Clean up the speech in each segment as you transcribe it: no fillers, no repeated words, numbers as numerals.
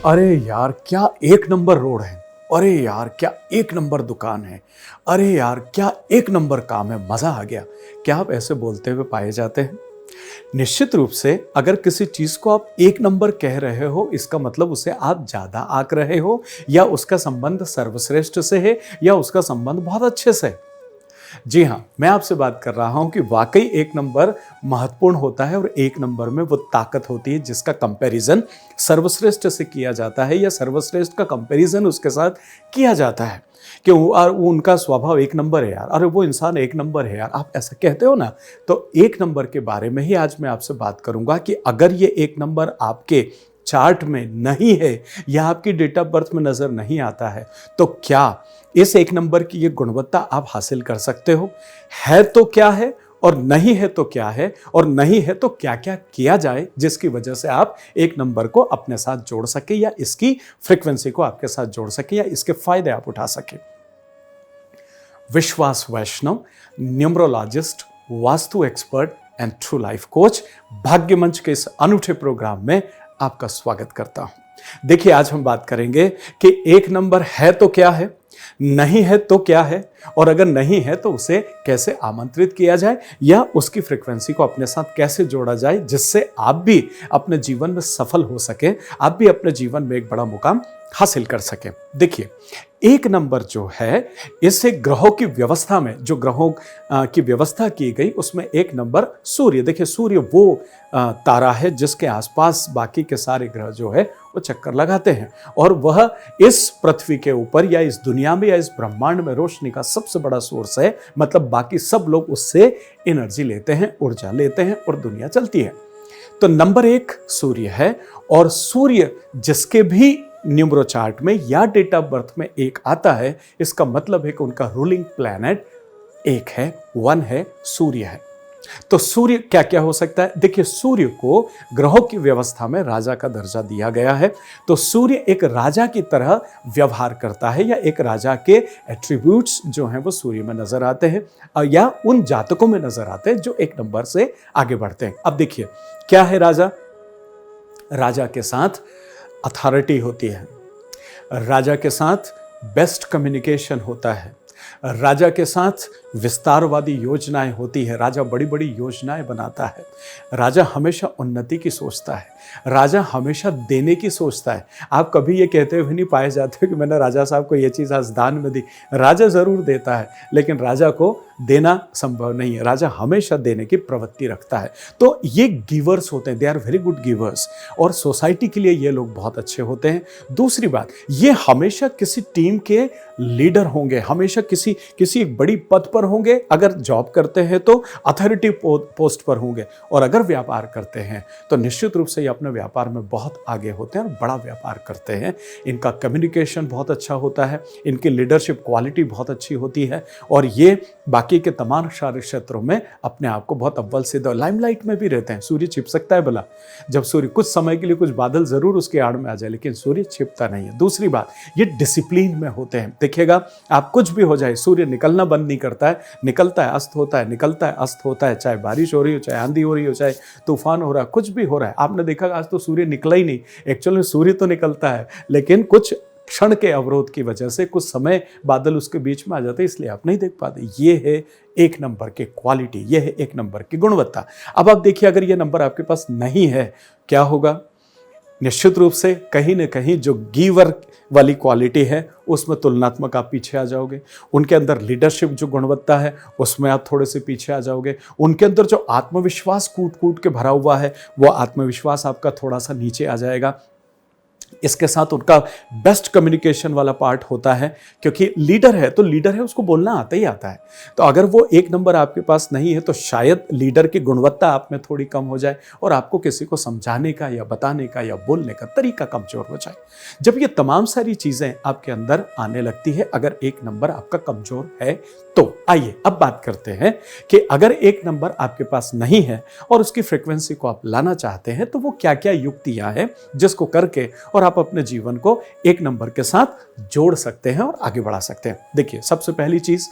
अरे यार क्या एक नंबर रोड है। अरे यार क्या एक नंबर दुकान है। अरे यार क्या एक नंबर काम है, मजा आ गया। क्या आप ऐसे बोलते हुए पाए जाते हैं? निश्चित रूप से अगर किसी चीज को आप एक नंबर कह रहे हो, इसका मतलब उसे आप ज्यादा आंक रहे हो, या उसका संबंध सर्वश्रेष्ठ से है, या उसका संबंध बहुत अच्छे से है। जी हाँ, मैं आपसे बात कर रहा हूं कि वाकई एक नंबर महत्वपूर्ण होता है, और एक नंबर में वो ताकत होती है जिसका कंपैरिजन सर्वश्रेष्ठ से किया जाता है, या सर्वश्रेष्ठ का कंपैरिजन उसके साथ किया जाता है कि वो उनका स्वभाव एक नंबर है यार, अरे वो इंसान एक नंबर है यार, आप ऐसा कहते हो ना। तो एक नंबर के बारे में ही आज मैं आपसे बात करूंगा कि अगर ये एक नंबर आपके चार्ट में नहीं है या आपकी डेट ऑफ बर्थ में नजर नहीं आता है, तो क्या इस एक नंबर की ये गुणवत्ता आप हासिल कर सकते हो? है तो क्या है, और नहीं है तो क्या है, और नहीं है तो क्या क्या किया जाए जिसकी वजह से आप एक नंबर को अपने साथ जोड़ सके, या इसकी फ्रीक्वेंसी को आपके साथ जोड़ सके, या इसके फायदे आप उठा सके। Vishwas Vaishnav, numerologist, vastu expert and true life coach, Bhagya Manch के इस अनूठे प्रोग्राम में आपका स्वागत करता हूं। देखिए, आज हम बात करेंगे कि एक नंबर है तो क्या है, नहीं है तो क्या है, और अगर नहीं है तो उसे कैसे आमंत्रित किया जाए, या उसकी फ्रीक्वेंसी को अपने साथ कैसे जोड़ा जाए जिससे आप भी अपने जीवन में सफल हो सके, आप भी अपने जीवन में एक बड़ा मुकाम हासिल कर सके। देखिए, एक नंबर जो है, इसे ग्रहों की व्यवस्था में, जो ग्रहों की व्यवस्था की गई उसमें एक नंबर सूर्य। देखिए, सूर्य वो तारा है जिसके आसपास बाकी के सारे ग्रह जो है वो चक्कर लगाते हैं, और वह इस पृथ्वी के ऊपर या इस दुनिया में या इस ब्रह्मांड में रोशनी का सबसे बड़ा सोर्स है। मतलब बाकी सब लोग उससे एनर्जी लेते हैं, ऊर्जा लेते हैं, और दुनिया चलती है। तो नंबर एक सूर्य है, और सूर्य जिसके भी न्यूमरो चार्ट में या डेट ऑफ बर्थ में एक आता है, इसका मतलब है कि उनका रूलिंग प्लैनेट एक है, वन है, सूर्य है। तो सूर्य क्या क्या हो सकता है? देखिए, सूर्य को ग्रहों की व्यवस्था में राजा का दर्जा दिया गया है। तो सूर्य एक राजा की तरह व्यवहार करता है, या एक राजा के एट्रीब्यूट्स जो हैं वो सूर्य में नजर आते हैं, या उन जातकों में नजर आते हैं जो एक नंबर से आगे बढ़ते हैं। अब देखिए, क्या है राजा? राजा के साथ अथॉरिटी होती है, राजा के साथ बेस्ट कम्युनिकेशन होता है, राजा के साथ विस्तारवादी योजनाएं होती है, राजा बड़ी बड़ी योजनाएं बनाता है, राजा हमेशा उन्नति की सोचता है, राजा हमेशा देने की सोचता है। आप कभी ये कहते हुए नहीं पाए जाते कि मैंने राजा साहब को ये चीज़ आज दान में दी। राजा ज़रूर देता है, लेकिन राजा को देना संभव नहीं है। राजा हमेशा देने की प्रवृत्ति रखता है। तो ये गिवर्स होते हैं, they are very good givers, और सोसाइटी के लिए ये लोग बहुत अच्छे होते हैं। दूसरी बात, ये हमेशा किसी टीम के लीडर होंगे, हमेशा किसी एक बड़ी पद पर होंगे। अगर जॉब करते हैं तो अथॉरिटी पोस्ट पर होंगे, और अगर व्यापार करते हैं तो निश्चित रूप से ये अपने व्यापार में बहुत आगे होते हैं और बड़ा व्यापार करते हैं। इनका कम्युनिकेशन बहुत अच्छा होता है, इनकी लीडरशिप क्वालिटी बहुत अच्छी होती है, और ये बाकी के तमाम सारे क्षेत्रों में अपने आप को बहुत अव्वल सिद्ध, लाइमलाइट में भी रहते हैं। सूर्य छिप सकता है भला? जब सूर्य कुछ समय के लिए, कुछ बादल जरूर उसके आड़ में आ जाए, लेकिन सूर्य छिपता नहीं है। दूसरी बात, ये डिसिप्लिन में होते हैं। देखिएगा, आप कुछ भी हो जाए, सूर्य निकलना बंद नहीं करता है, निकलता है, अस्त होता है, निकलता है, अस्त होता है। चाहे बारिश हो रही हो, चाहे आंधी हो रही हो, चाहे तूफान हो रहा है, कुछ भी हो रहा है। आपने देखा आज तो सूर्य निकला ही नहीं। एक्चुअल में सूर्य तो निकलता है, लेकिन कुछ क्षण के अवरोध की वजह से कुछ समय बादल उसके बीच में आ जाते, इसलिए आप नहीं देख पाते। ये है एक नंबर की क्वालिटी, ये है एक नंबर की गुणवत्ता। अब आप देखिए, अगर ये नंबर आपके पास नहीं है, क्या होगा? निश्चित रूप से कहीं ना कहीं जो गिवर वाली क्वालिटी है उसमें तुलनात्मक आप पीछे आ जाओगे। उनके अंदर लीडरशिप जो गुणवत्ता है उसमें आप थोड़े से पीछे आ जाओगे। उनके अंदर जो आत्मविश्वास कूट कूट के भरा हुआ है, वो आत्मविश्वास आपका थोड़ा सा नीचे आ जाएगा। इसके साथ उनका बेस्ट कम्युनिकेशन वाला पार्ट होता है, क्योंकि लीडर है तो लीडर है, उसको बोलना आता ही आता है। तो अगर वो एक नंबर आपके पास नहीं है तो शायद लीडर की गुणवत्ता आप में थोड़ी कम हो जाए, और आपको किसी को समझाने का या बताने का या बोलने का तरीका कमजोर हो जाए। जब ये तमाम सारी चीजें आपके अंदर आने लगती है, अगर एक नंबर आपका कमजोर है तो आइए अब बात करते हैं कि अगर एक नंबर आपके पास नहीं है और उसकी फ्रीक्वेंसी को आप लाना चाहते हैं, तो वो क्या क्या युक्तियां हैं जिसको करके और आप अपने जीवन को एक नंबर के साथ जोड़ सकते हैं और आगे बढ़ा सकते हैं। देखिए, सबसे पहली चीज,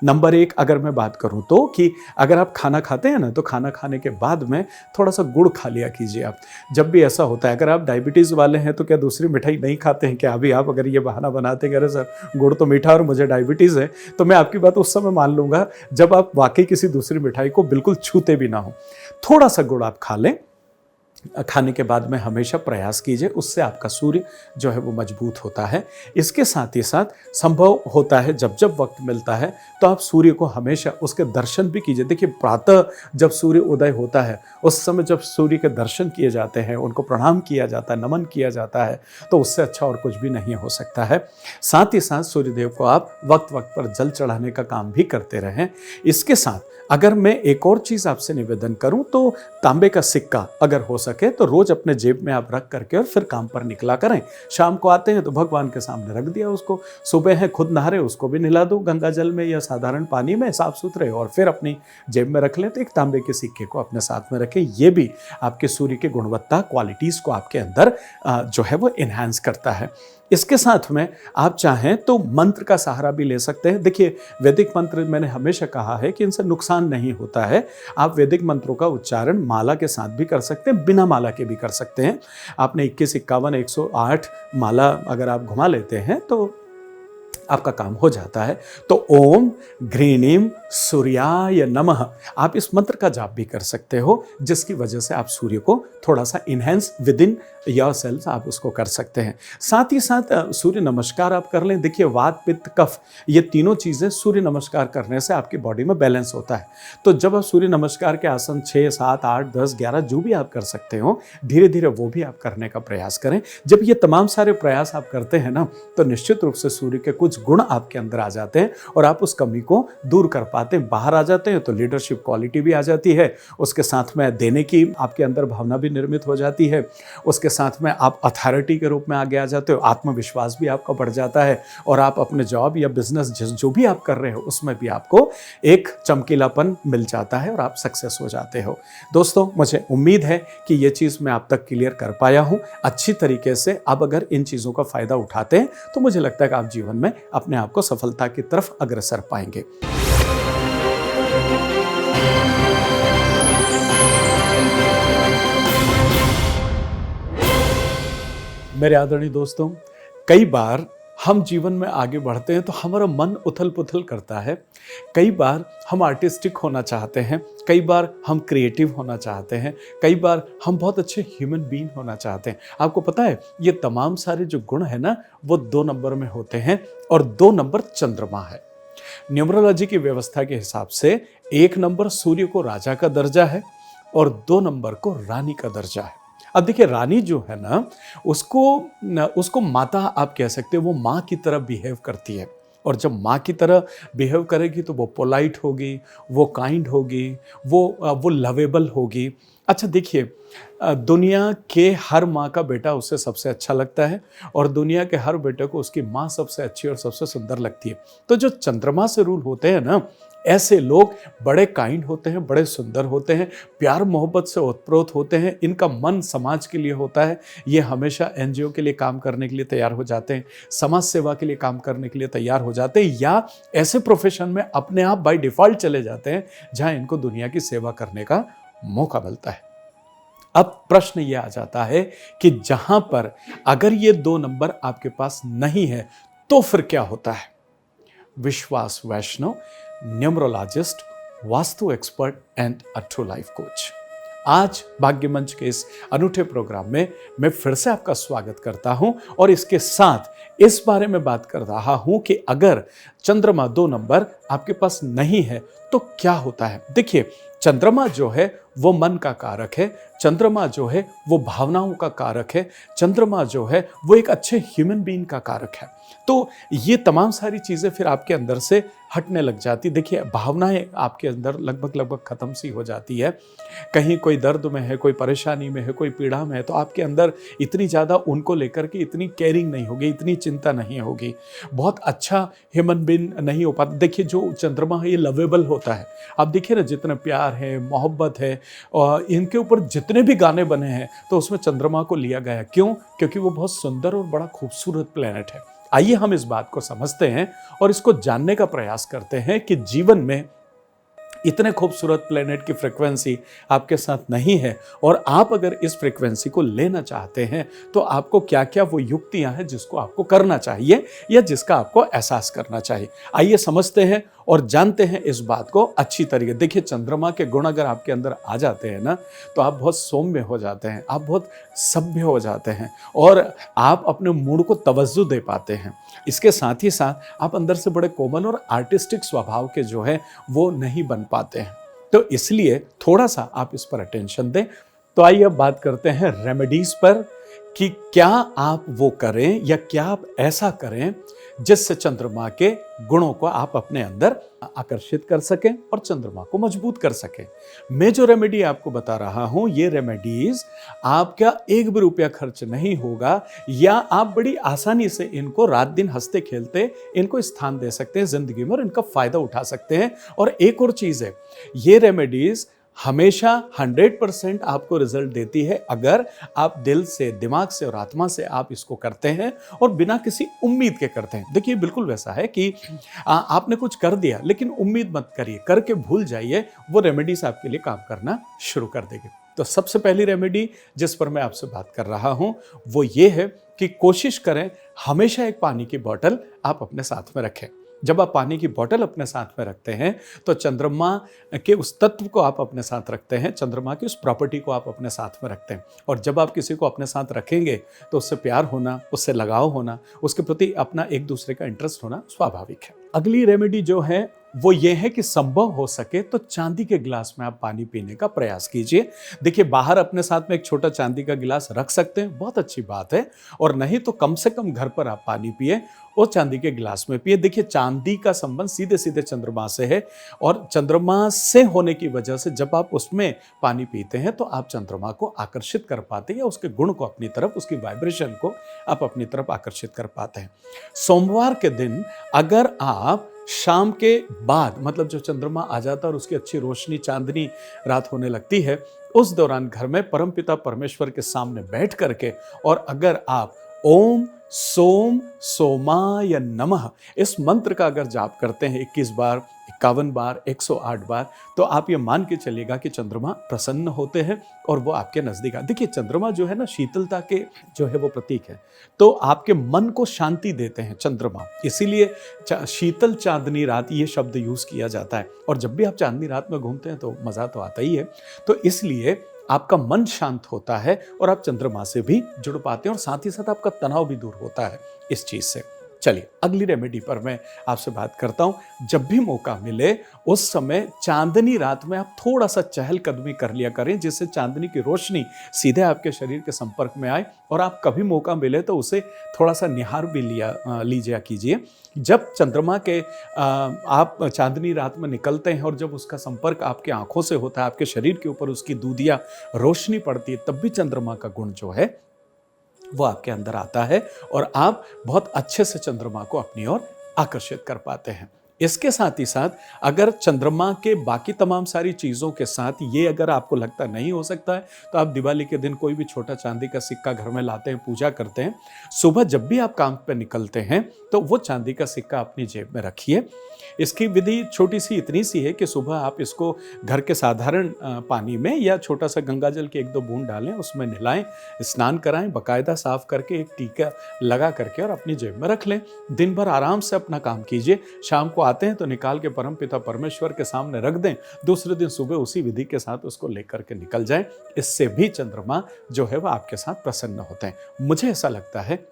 नंबर एक अगर मैं बात करूं तो कि अगर आप खाना खाते हैं ना, तो खाना खाने के बाद में थोड़ा सा गुड़ खा लिया कीजिए आप। जब भी ऐसा होता है, अगर आप डायबिटीज़ वाले हैं तो क्या दूसरी मिठाई नहीं खाते हैं क्या? अभी आप अगर ये बहाना बनाते हैं कि अरे सर गुड़ तो मीठा और मुझे डायबिटीज़ है, तो मैं आपकी बात उस समय मान लूँगा जब आप वाकई किसी दूसरी मिठाई को बिल्कुल छूते भी ना हो। थोड़ा सा गुड़ आप खा लें, खाने के बाद में हमेशा प्रयास कीजिए, उससे आपका सूर्य जो है वो मजबूत होता है। इसके साथ ही साथ संभव होता है जब जब वक्त मिलता है तो आप सूर्य को हमेशा उसके दर्शन भी कीजिए। देखिए प्रातः जब सूर्य उदय होता है उस समय जब सूर्य के दर्शन किए जाते हैं, उनको प्रणाम किया जाता है, नमन किया जाता है, तो उससे अच्छा और कुछ भी नहीं हो सकता है। साथ ही साथ सूर्यदेव को आप वक्त वक्त पर जल चढ़ाने का काम भी करते रहें। इसके साथ अगर मैं एक और चीज़ आपसे निवेदन करूं तो तांबे का सिक्का अगर हो सके तो रोज अपने जेब में आप रख करके और फिर काम पर निकला करें। शाम को आते हैं तो भगवान के सामने रख दिया उसको, सुबह है खुद नहा रहे उसको भी नहला दो गंगा जल में या साधारण पानी में साफ सुथरे, और फिर अपनी जेब में रख लें। तो एक तांबे के सिक्के को अपने साथ में रखें, ये भी आपके सूर्य की गुणवत्ता क्वालिटीज़ को आपके अंदर जो है वो इन्हांस करता है। इसके साथ में आप चाहें तो मंत्र का सहारा भी ले सकते हैं। देखिए वैदिक मंत्र मैंने हमेशा कहा है कि इनसे नुकसान नहीं होता है। आप वैदिक मंत्रों का उच्चारण माला के साथ भी कर सकते हैं, बिना माला के भी कर सकते हैं। आपने 21, 51, 108 माला अगर आप घुमा लेते हैं तो आपका काम हो जाता है। तो ओम घृणीम सूर्याय नमः आप इस मंत्र का जाप भी कर सकते हो, जिसकी वजह से आप सूर्य को थोड़ा सा enhance with in your self आप उसको कर सकते हैं। साथ ही साथ सूर्य नमस्कार आप कर लें। देखिए वात पित्त कफ ये तीनों चीज़ें सूर्य नमस्कार करने से आपकी बॉडी में बैलेंस होता है। तो जब आप सूर्य नमस्कार के आसन 6, 7, 8, 10, 11 जो भी आप कर सकते हो, धीरे धीरे वो भी आप करने का प्रयास करें। जब ये तमाम सारे प्रयास आप करते हैं ना, तो निश्चित रूप से सूर्य के कुछ गुण आपके अंदर आ जाते हैं और आप उस कमी को दूर कर पाते हैं। बाहर आ जाते हैं तो लीडरशिप क्वालिटी भी आ जाती है, उसके साथ में देने की आपके अंदर भावना भी निर्मित हो जाती है, उसके साथ में आप अथॉरिटी के रूप में आगे आ जाते हो, आत्मविश्वास भी आपका बढ़ जाता है और आप अपने जॉब या बिजनेस जो भी आप कर रहे हो उसमें भी आपको एक चमकीलापन मिल जाता है और आप सक्सेस हो जाते हो। दोस्तों मुझे उम्मीद है कि ये चीज़ मैं आप तक क्लियर कर पाया हूँ अच्छी तरीके से। आप अगर इन चीज़ों का फ़ायदा उठाते हैं तो मुझे लगता है कि आप जीवन में अपने आप को सफलता की तरफ अग्रसर पाएंगे। मेरे आदरणीय दोस्तों, कई बार हम जीवन में आगे बढ़ते हैं तो हमारा मन उथल पुथल करता है। कई बार हम आर्टिस्टिक होना चाहते हैं, कई बार हम क्रिएटिव होना चाहते हैं, कई बार हम बहुत अच्छे ह्यूमन बीइंग होना चाहते हैं। आपको पता है ये तमाम सारे जो गुण है ना वो 2 नंबर में होते हैं और 2 नंबर चंद्रमा है। न्यूमरोलॉजी की व्यवस्था के हिसाब से 1 नंबर सूर्य को राजा का दर्जा है और 2 नंबर को रानी का दर्जा है। अब देखिए रानी जो है ना उसको माता आप कह सकते हो, वो माँ की तरह बिहेव करती है और जब माँ की तरह बिहेव करेगी तो वो पोलाइट होगी, वो काइंड होगी, वो लवेबल होगी। अच्छा देखिए दुनिया के हर माँ का बेटा उससे सबसे अच्छा लगता है और दुनिया के हर बेटे को उसकी माँ सबसे अच्छी और सबसे सुंदर लगती है। तो जो चंद्रमा से रूल होते हैं ना, ऐसे लोग बड़े काइंड होते हैं, बड़े सुंदर होते हैं, प्यार मोहब्बत से ओतप्रोत होते हैं, इनका मन समाज के लिए होता है। ये हमेशा एनजीओ के लिए काम करने के लिए तैयार हो जाते हैं, समाज सेवा के लिए काम करने के लिए तैयार हो जाते हैं या ऐसे प्रोफेशन में अपने आप बाय डिफ़ॉल्ट चले जाते हैं जहां इनको दुनिया की सेवा करने का मौका मिलता है। अब प्रश्न ये आ जाता है कि जहां पर अगर ये 2 नंबर आपके पास नहीं है तो फिर क्या होता है? Vishwas Vaishnav, numerologist, vastu expert and a true life coach. आज भाग्य मंच के इस अनूठे प्रोग्राम में मैं फिर से आपका स्वागत करता हूं और इसके साथ इस बारे में बात कर रहा हूं कि अगर चंद्रमा 2 नंबर आपके पास नहीं है तो क्या होता है। देखिए चंद्रमा जो है वो मन का कारक है, चंद्रमा जो है वो भावनाओं का कारक है, चंद्रमा जो है वो एक अच्छे ह्यूमन बीइंग का कारक है। तो ये तमाम सारी चीज़ें फिर आपके अंदर से हटने लग जाती। देखिए भावनाएं आपके अंदर लगभग ख़त्म सी हो जाती है। कहीं कोई दर्द में है, कोई परेशानी में है, कोई पीड़ा में है तो आपके अंदर इतनी ज़्यादा उनको लेकर के इतनी केयरिंग नहीं होगी, इतनी चिंता नहीं होगी, बहुत अच्छा ह्यूमन बीइंग नहीं हो पाता। देखिए जो चंद्रमा है ये लवेबल होता है। आप देखिए ना जितना प्यार है, मोहब्बत है और इनके ऊपर जितने भी गाने बने हैं तो उसमें चंद्रमा को लिया गया। क्यों? क्योंकि वो बहुत सुंदर और बड़ा खूबसूरत प्लेनेट है। आइए हम इस बात को समझते हैं और इसको जानने का प्रयास करते हैं कि जीवन में इतने खूबसूरत प्लेनेट की फ्रीक्वेंसी आपके साथ नहीं है, और आप अगर इस फ्रीक्वेंसी को लेना चाहते हैं तो आपको क्या क्या वो युक्तियां हैं जिसको आपको करना चाहिए या जिसका आपको एहसास करना चाहिए। आइए समझते हैं और जानते हैं इस बात को अच्छी तरीके। देखिए, चंद्रमा के गुण अगर आपके अंदर आ जाते हैं ना, तो आप बहुत सौम्य हो जाते हैं, आप बहुत सभ्य हो जाते हैं और आप अपने मूड को तवज्जो दे पाते हैं। इसके साथ ही साथ आप अंदर से बड़े कोमल और आर्टिस्टिक स्वभाव के जो है वो नहीं बन पाते हैं। तो इसलिए थोड़ा सा आप इस पर अटेंशन दें। तो आइए अब बात करते हैं रेमेडीज पर कि क्या आप वो करें या क्या आप ऐसा करें जिससे चंद्रमा के गुणों को आप अपने अंदर आकर्षित कर सकें और चंद्रमा को मजबूत कर सकें। मैं जो रेमेडी आपको बता रहा हूं, ये रेमेडीज आपका एक भी रुपया खर्च नहीं होगा, या आप बड़ी आसानी से इनको रात दिन हंसते खेलते इनको स्थान दे सकते हैं जिंदगी में और इनका फायदा उठा सकते हैं। और एक और चीज है, ये रेमेडीज हमेशा 100% आपको रिजल्ट देती है अगर आप दिल से, दिमाग से और आत्मा से आप इसको करते हैं और बिना किसी उम्मीद के करते हैं। देखिए, बिल्कुल वैसा है कि आपने कुछ कर दिया लेकिन उम्मीद मत करिए, करके भूल जाइए, वो रेमेडीज आपके लिए काम करना शुरू कर देगी। तो सबसे पहली रेमेडी जिस पर मैं आपसे बात कर रहा हूं वो ये है कि कोशिश करें हमेशा एक पानी की बोतल आप अपने साथ में रखें। जब आप पानी की बोतल अपने साथ में रखते हैं तो चंद्रमा के उस तत्व को आप अपने साथ रखते हैं, चंद्रमा की उस प्रॉपर्टी को आप अपने साथ में रखते हैं। और जब आप किसी को अपने साथ रखेंगे तो उससे प्यार होना, उससे लगाव होना, उसके प्रति अपना एक दूसरे का इंटरेस्ट होना स्वाभाविक है। अगली रेमेडी जो है वो ये है कि संभव हो सके तो चांदी के गिलास में आप पानी पीने का प्रयास कीजिए। देखिए, बाहर अपने साथ में एक छोटा चांदी का गिलास रख सकते हैं, बहुत अच्छी बात है, और नहीं तो कम से कम घर पर आप पानी पिए और चांदी के गिलास में पिए। देखिए, चांदी का संबंध सीधे सीधे चंद्रमा से है और चंद्रमा से होने की वजह से जब आप उसमें पानी पीते हैं तो आप चंद्रमा को आकर्षित कर पाते हैं या उसके गुण को अपनी तरफ, उसकी वाइब्रेशन को आप अपनी तरफ आकर्षित कर पाते हैं। सोमवार के दिन अगर आप शाम के बाद, मतलब जो चंद्रमा आ जाता है और उसकी अच्छी रोशनी, चांदनी रात होने लगती है, उस दौरान घर में परमपिता परमेश्वर के सामने बैठ करके और अगर आप ओम सोम सोमाय नमः इस मंत्र का अगर जाप करते हैं 21 बार, 51 बार, 108 बार, तो आप ये मान के चलिएगा कि चंद्रमा प्रसन्न होते हैं और वो आपके नजदीक आते। देखिए, चंद्रमा जो है ना, शीतलता के जो है वो प्रतीक है, तो आपके मन को शांति देते हैं चंद्रमा, इसीलिए शीतल चांदनी रात ये शब्द यूज किया जाता है। और जब भी आप चांदनी रात में घूमते हैं तो मजा तो आता ही है, तो इसलिए आपका मन शांत होता है और आप चंद्रमा से भी जुड़ पाते हैं और साथ ही साथ आपका तनाव भी दूर होता है इस चीज से। चलिए, अगली रेमेडी पर मैं आपसे बात करता हूं। जब भी मौका मिले उस समय चांदनी रात में आप थोड़ा सा चहलकदमी कर लिया करें, जिससे चांदनी की रोशनी सीधे आपके शरीर के संपर्क में आए, और आप कभी मौका मिले तो उसे थोड़ा सा निहार भी लीजिए कीजिए। जब चंद्रमा के आप चांदनी रात में निकलते हैं और जब उसका संपर्क आपके आंखों से होता है, आपके शरीर के ऊपर उसकी दूधिया रोशनी पड़ती है, तब भी चंद्रमा का गुण जो है वो आपके अंदर आता है और आप बहुत अच्छे से चंद्रमा को अपनी ओर आकर्षित कर पाते हैं। इसके साथ ही साथ अगर चंद्रमा के बाकी तमाम सारी चीज़ों के साथ ये अगर आपको लगता नहीं हो सकता है, तो आप दिवाली के दिन कोई भी छोटा चांदी का सिक्का घर में लाते हैं, पूजा करते हैं। सुबह जब भी आप काम पे निकलते हैं तो वो चांदी का सिक्का अपनी जेब में रखिए। इसकी विधि छोटी सी इतनी सी है कि सुबह आप इसको घर के साधारण पानी में या छोटा सा गंगा जल के 1-2 बूंद डालें, उसमें नहलाएं, स्नान कराएं, बाकायदा साफ करके एक टीका लगा करके और अपनी जेब में रख लें। दिन भर आराम से अपना काम कीजिए, शाम को आते हैं तो निकाल के परमपिता परमेश्वर के सामने रख दें, दूसरे दिन सुबह उसी विधि के साथ उसको लेकर के निकल जाएं। इससे भी चंद्रमा जो है वह आपके साथ प्रसन्न होते हैं। मुझे ऐसा लगता है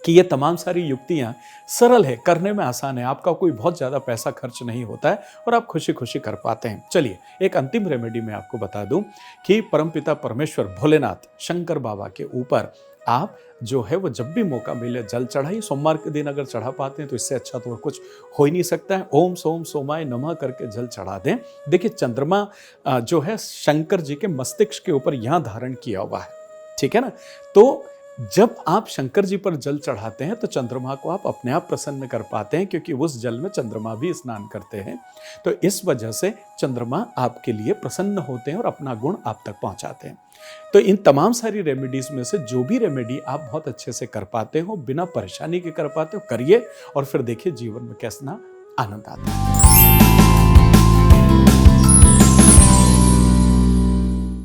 कि ये तमाम सारी युक्तियां सरल है, करने में आसान है, आपका कोई बहुत ज़्यादा पैसा खर्च नहीं होता है और आप खुशी खुशी कर पाते हैं। चलिए, एक अंतिम रेमेडी मैं आपको बता दूं कि परमपिता परमेश्वर भोलेनाथ शंकर बाबा के ऊपर आप जो है वो जब भी मौका मिले जल चढ़ाइए। सोमवार के दिन अगर चढ़ा पाते हैं तो इससे अच्छा तो और कुछ हो ही नहीं सकता है। ओम सोम सोमाय नमः करके जल चढ़ा दें। देखिए, चंद्रमा जो है शंकर जी के मस्तिष्क के ऊपर यहाँ धारण किया हुआ है, ठीक है ना, तो जब आप शंकर जी पर जल चढ़ाते हैं तो चंद्रमा को आप अपने आप प्रसन्न कर पाते हैं, क्योंकि उस जल में चंद्रमा भी स्नान करते हैं। तो इस वजह से चंद्रमा आपके लिए प्रसन्न होते हैं और अपना गुण आप तक पहुंचाते हैं। तो इन तमाम सारी रेमेडीज में से जो भी रेमेडी आप बहुत अच्छे से कर पाते हो, बिना परेशानी के कर पाते हो, करिए और फिर देखिए जीवन में कैसा आनंद आता है।